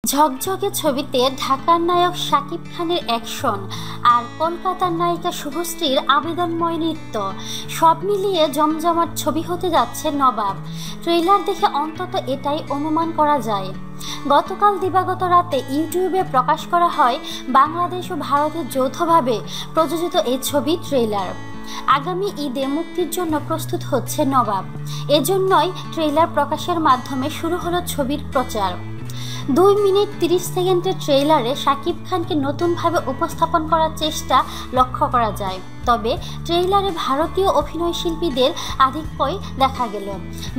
ঝকঝকে ছবিতে ঢাকার নায়ক শাকিব খানের অ্যাকশন আর কলকাতার নায়িকা শুভশ্রীর আবেদনময় নৃত্য সব মিলিয়ে জমজমাট ছবি হতে যাচ্ছে নবাব। ট্রেইলার দেখে অন্তত এটাই অনুমান করা যায়। গতকাল দিবাগত রাতে ইউটিউবে প্রকাশ করা হয় বাংলাদেশ ও ভারতের যৌথভাবে প্রযোজিত এই ছবি ট্রেইলার। আগামী ঈদে মুক্তির জন্য প্রস্তুত হচ্ছে নবাব। এজন্যই ট্রেইলার প্রকাশের মাধ্যমে শুরু হলো ছবির প্রচার। 2 মিনিট 30 সেকেন্ডের ট্রেইলারে শাকিব খানকে নতুনভাবে উপস্থাপন করার চেষ্টা লক্ষ্য করা যায়। তবে ট্রেইলারে ভারতীয় অভিনয় শিল্পীদের আধিক্যই দেখা গেল।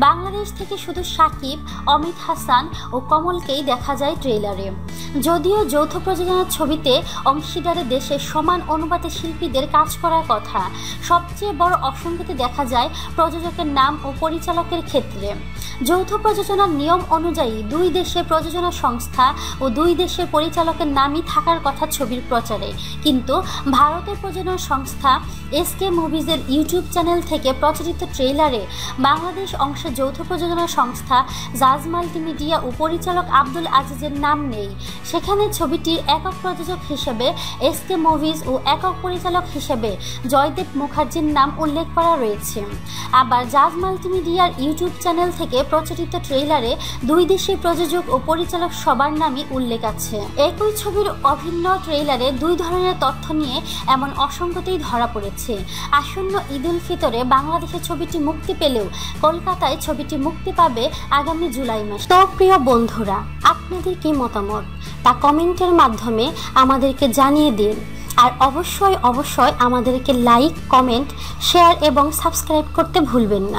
বাংলাদেশ থেকে শুধু শাকিব, অমিত হাসান ও কমলকেই দেখা যায় ট্রেইলারে। যদিও যৌথ প্রযোজনার ছবিতে অংশীদারে দেশের সমান অনুপাতে শিল্পীদের কাজ করার কথা, সবচেয়ে বড় অসঙ্গতি দেখা যায় প্রযোজকের নাম ও পরিচালকের ক্ষেত্রে। যৌথ প্রযোজনার নিয়ম অনুযায়ী 2 দেশের প্রযোজনা সংস্থা ও 2 দেশের পরিচালকের নামই থাকার কথা ছবির প্রচারে, কিন্তু ভারতের প্রযোজনা সংস্থা এসকে মুভিজের ইউটিউব চ্যানেল থেকে প্রচারিত ট্রেইলারে বাংলাদেশ অংশের যৌথ প্রযোজনা সংস্থা জাজ মাল্টিমিডিয়া ও পরিচালক আব্দুল আজিজের নাম নেই। সেখানে ছবিটির একক প্রযোজক হিসেবে এসকে মুভিজ ও একক পরিচালক হিসেবে জয়দেব মুখার্জির নাম উল্লেখ করা রয়েছে। আবার জাজ মাল্টিমিডিয়ার ইউটিউব চ্যানেল থেকে প্রচারিত ট্রেইলারে 2 দেশের প্রযোজক ও পরিচালক সবার নামই উল্লেখ আছে। একই ছবির অভিন্ন ট্রেইলারে 2 ধরনের তথ্য নিয়ে এমন অসঙ্গতি ধরা পড়েছে। আসন্ন ঈদ উল ফিতরে বাংলাদেশে ছবিটি মুক্তি পেলেও কলকাতায় ছবিটি মুক্তি পাবে আগামী জুলাই মাসে। তো প্রিয় বন্ধুরা, আপনাদের কি মতামত তা কমেন্টের মাধ্যমে আমাদেরকে জানিয়ে দিন। আর অবশ্যই আমাদেরকে লাইক, কমেন্ট, শেয়ার এবং সাবস্ক্রাইব করতে ভুলবেন না।